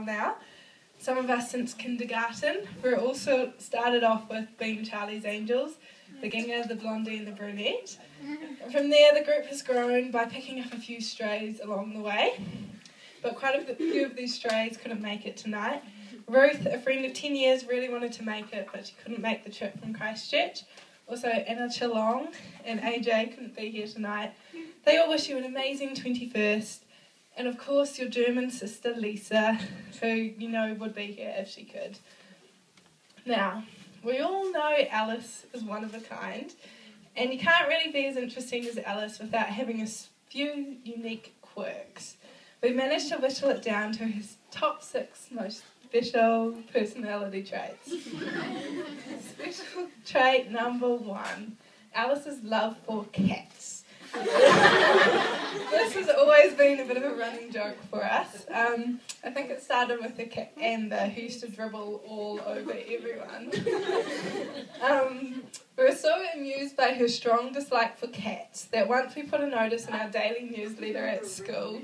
now. Some of us since kindergarten. We're also started off with being Charlie's Angels, the Ginger, the Blondie and the Brunette. From there the group has grown by picking up a few strays along the way, but quite a few of these strays couldn't make it tonight. Ruth, a friend of 10 years, really wanted to make it, but she couldn't make the trip from Christchurch. Also, Anna Chilong and AJ couldn't be here tonight. They all wish you an amazing 21st. And of course, your German sister, Lisa, who you know would be here if she could. Now, we all know Alice is one of a kind, and you can't really be as interesting as Alice without having a few unique quirks. We've managed to whittle it down to his top 6 most special personality traits. Special trait number 1, Alice's love for cats. This has always been a bit of a running joke for us. I think it started with the cat Amber, who used to dribble all over everyone. We were so amused by her strong dislike for cats that once we put a notice in our daily newsletter at school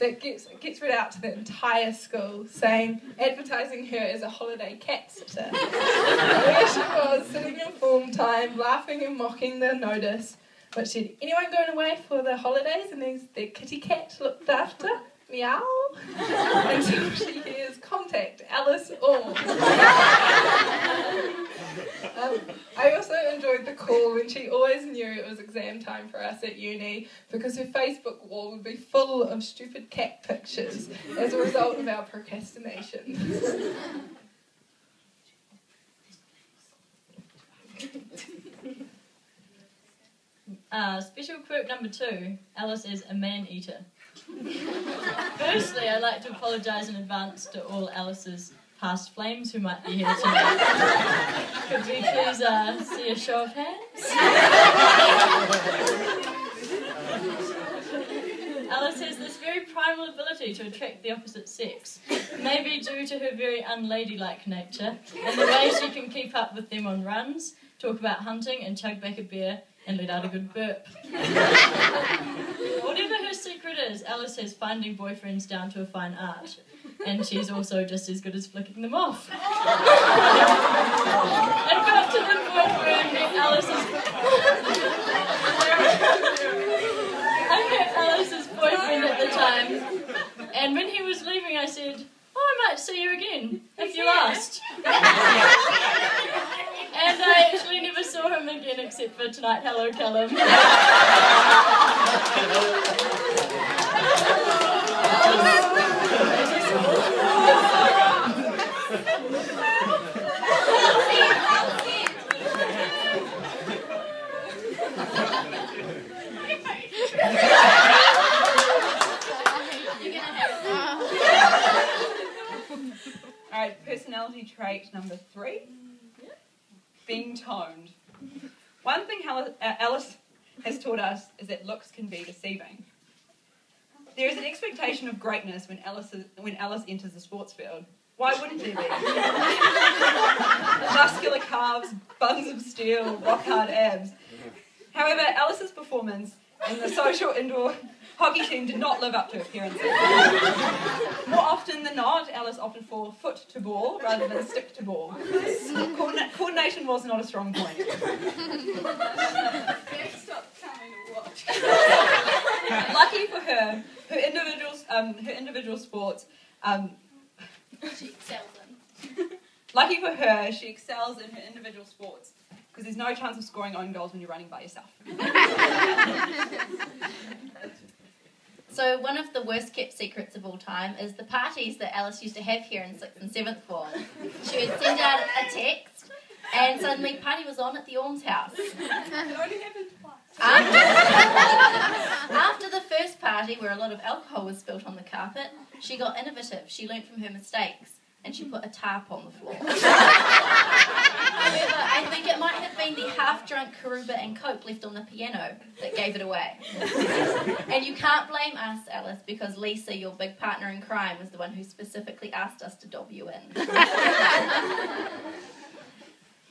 that gets read out to the entire school, advertising her as a holiday cat sitter. There she was, sitting in form time, laughing and mocking the notice, which said, anyone going away for the holidays and needs their kitty cat looked after? Meow. Until she hears, contact Alice Orme. I also enjoyed the call when she always knew it was exam time for us at uni because her Facebook wall would be full of stupid cat pictures as a result of our procrastination. Special quirk number 2, Alice is a man-eater. Firstly, I'd like to apologise in advance to all Alice's past flames who might be here tonight. Could we please see a show of hands? Alice has this very primal ability to attract the opposite sex, maybe due to her very unladylike nature and the way she can keep up with them on runs, talk about hunting and chug back a beer and let out a good burp. Whatever her secret is, Alice has finding boyfriends down to a fine art, and she's also just as good as flicking them off. And got to the boyfriend, I met Alice's boyfriend at the time, and when he was leaving I said, I might see you again, if you asked. And I actually never saw him again except for Tonight Hello Callum. Alright, personality trait number 3. Being toned. One thing Alice has taught us is that looks can be deceiving. There is an expectation of greatness when Alice enters the sports field. Why wouldn't there be? Muscular calves, buns of steel, rock-hard abs. However, Alice's performance in the social indoor hockey team did not live up to appearances. More often than not, Alice opted for foot to ball rather than stick to ball. Coordination was not a strong point. Lucky for her, her individual sports. She excels in. Lucky for her, she excels in her individual sports because there's no chance of scoring own goals when you're running by yourself. So one of the worst kept secrets of all time is the parties that Alice used to have here in 6th and 7th form. She would send out a text and suddenly party was on at the Ormes house. It only happened twice. After the first party where a lot of alcohol was spilt on the carpet, she got innovative. She learnt from her mistakes and she put a tarp on the floor. However, I think it might have been the half-drunk Karuba and Coke left on the piano that gave it away. And you can't blame us, Alice, because Lisa, your big partner in crime, was the one who specifically asked us to dob you in.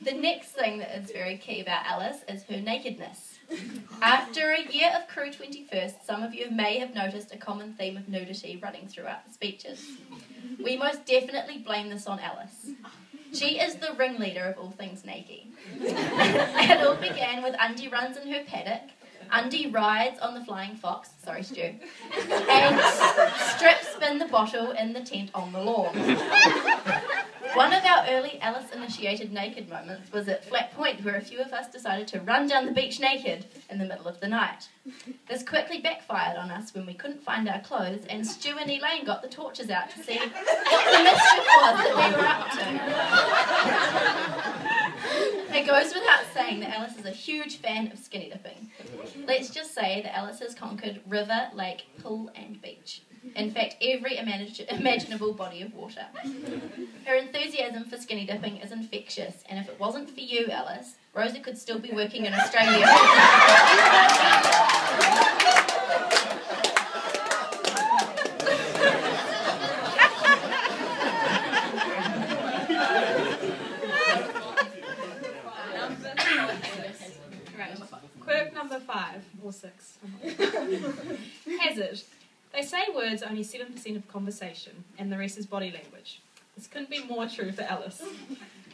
The next thing that is very key about Alice is her nakedness. After a year of Crew 21st, some of you may have noticed a common theme of nudity running throughout the speeches. We most definitely blame this on Alice. She is the ringleader of all things naked. It all began with Undie runs in her paddock, Undie rides on the flying fox, sorry Stu, and strip spin the bottle in the tent on the lawn. One of our early Alice-initiated naked moments was at Flat Point, where a few of us decided to run down the beach naked in the middle of the night. This quickly backfired on us when we couldn't find our clothes, and Stu and Elaine got the torches out to see what the mischief was that we were up to. It goes without saying that Alice is a huge fan of skinny dipping. Let's just say that Alice has conquered river, lake, pool and beach. In fact, every imaginable body of water. Her enthusiasm for skinny dipping is infectious, and if it wasn't for you, Alice, Rosa could still be working in Australia. Quirk number 5, or 6. Hazard. They say words are only 7% of conversation, and the rest is body language. This couldn't be more true for Alice.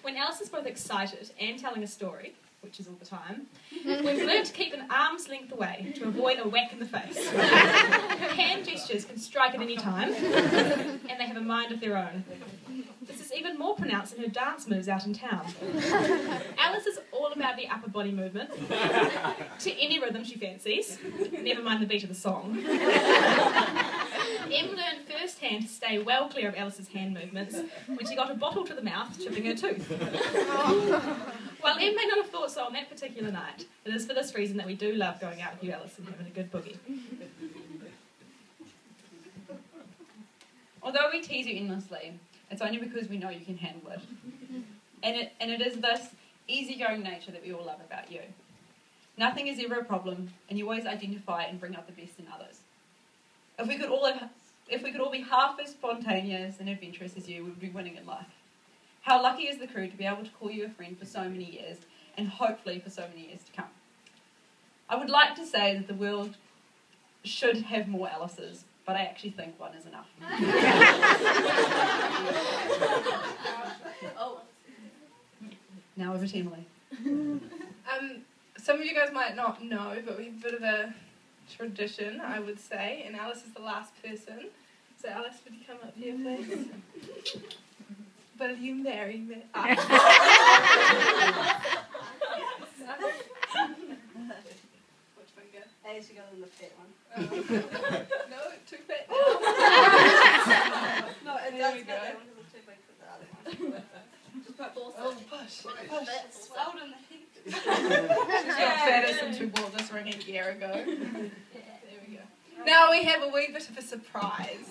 When Alice is both excited and telling a story, which is all the time, we've learned to keep an arm's length away to avoid a whack in the face. Her hand gestures can strike at any time, and they have a mind of their own. This is even more pronounced in her dance moves out in town. Alice is all about the upper body movement, to any rhythm she fancies, never mind the beat of the song. Em learned firsthand to stay well clear of Alice's hand movements when she got a bottle to the mouth, chipping her tooth. While Em may not have thought so on that particular night, it is for this reason that we do love going out with you, Alice, and having a good boogie. Although we tease you endlessly, it's only because we know you can handle it. And it is this easygoing nature that we all love about you. Nothing is ever a problem, and you always identify and bring out the best in others. If we could all be half as spontaneous and adventurous as you, we would be winning in life. How lucky is the crew to be able to call you a friend for so many years, and hopefully for so many years to come. I would like to say that the world should have more Alices, but I actually think one is enough. Now over to Emily. Some of you guys might not know, but we have a bit of a tradition, I would say, and Alice is the last person. So Alice, would you come up here, please? Will you marry me? Which finger? Hey, she got in the fat one. No, too fat. No, it There does we fit go. that one because it's too big for the other one. Oh, push. That's swelled in the heat. She's got fatter since we bought this ring a year ago. There we go. Now we have a wee bit of a surprise.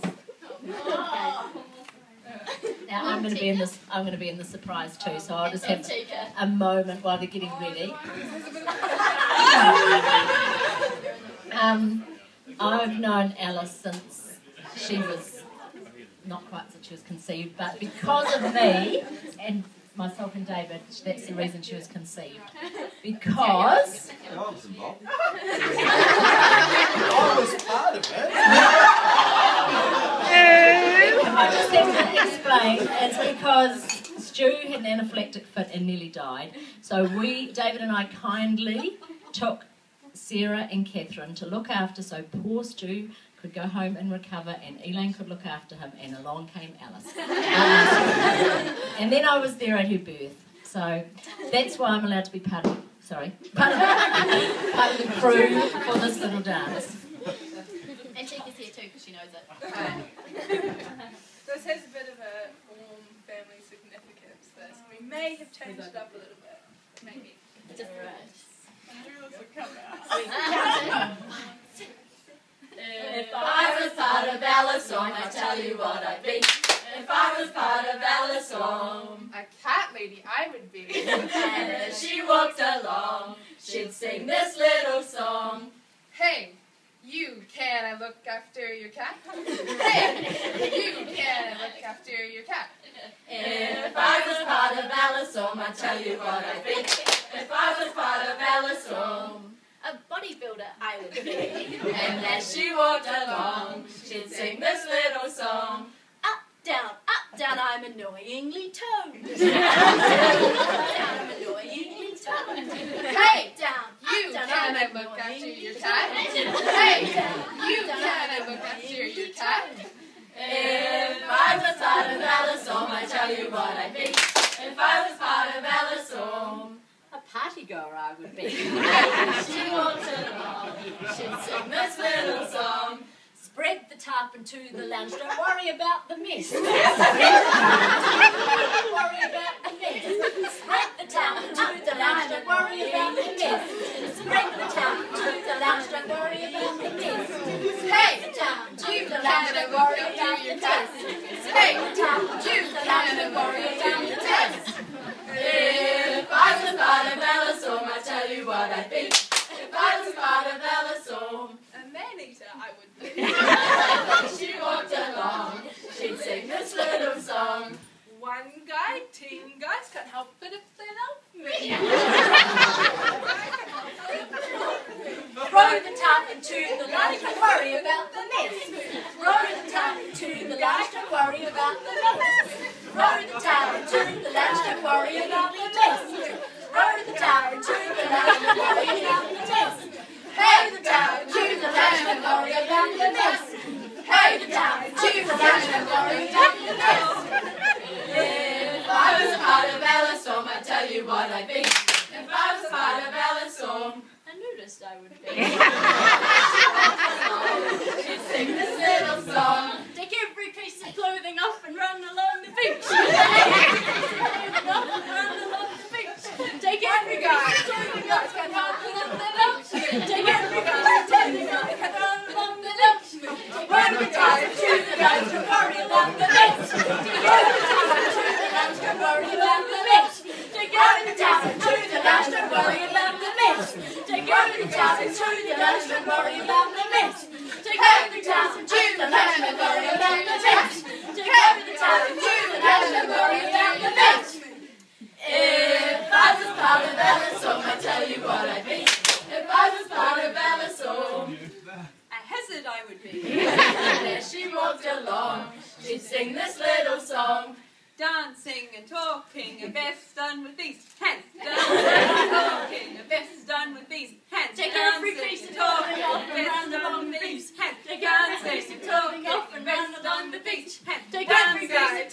Now I'm going to be in this. I'm going to be in the surprise too. So I'll just have a moment while they're getting ready. I've known Alice since she was not quite since she was conceived, but because of me and myself and David, that's the reason she was conceived. Because I was involved. I was part of it. I just have to explain. It's because Stu had an anaphylactic fit and nearly died. So David and I kindly took Sarah and Catherine to look after, so poor Stu could go home and recover, and Elaine could look after him, and along came Alice. And then I was there at her birth. So that's why I'm allowed to be part of the crew for this little dance. And Chica's here too because she knows it. This has a bit of a warm family significance, this. We may have changed it up a little bit. Maybe. Just If I was part of Alice song, I tell you what I'd be. If I was part of Alice song, A cat lady I would be. and as she walked along, she'd sing this little song. Hey, you, can I look after your cat? Hey, you, can I look after your cat? If I was part of Alice song, I tell you what I'd be. If I was part of Alice song, a bodybuilder I would be. and as she walked along, she'd sing this little song. Up, down, down I'm annoyingly toned. Down I'm annoyingly toned. Hey, down, you Down can I look after your tie. Hey, down, you Down I look after your tie. If I was part of Alice, I tell you what I'd be. If I was part of Alice, a party goer I would be. She walked along, she'd sing this little song. Spread the tarp into the lounge, don't worry about the mess. Don't worry about the mess. Spread the tarp into the lounge, don't worry about the mess. Spread the tarp into the lounge, don't worry about the mess. Hey, down to the lounge, don't worry about the mess. Hey, down to the lounge, don't worry about the mess. If I was part of Alice, I tell you what I'd be. If I was part of Alice, A man-eater I would be. she walked along, she'd sing this little song. One guy, 10 guys can't help it if they love me. Throw the tarp into the light, don't worry about the mess. Throw the tarp into the light, don't worry about the mess. Throw the tarp into the light, don't worry about the mess. Throw the tarp into the light, don't worry about the mess. Hey, the tarp into the light, don't worry about the mess. Hey, the tarp into the light, don't worry about the mess. If I was part of Alice, I'd tell you what I'd be. If I was part of Alice, a nudist I would be. She'd sing this little song. Take every piece of clothing off and run along the beach. Take every piece of clothing off and run along the beach. Take every piece of clothing off and run along the beach. Take every piece of clothing off and run along the beach. Run the time to the guys, don't worry about the beach. Take every time to the guys, don't worry about the beach. Take every time to the guys, don't worry about the beach. Take every time to the guys, don't worry about the beach. Take every time to the guys, don't worry about the beach. Take every time to the guys, don't worry about the beach. If I was part of Alice, I tell you what I'd be. If I was part of Alice, A hazard I would be. there she walked along, she'd sing this little song. Dancing and talking, and best done with these hands. Dancing and talking, and best done with these hands. Take every piece of clothing off and run along the beach. Hands. Take every piece of clothing off and run along the beach. Take every piece of clothing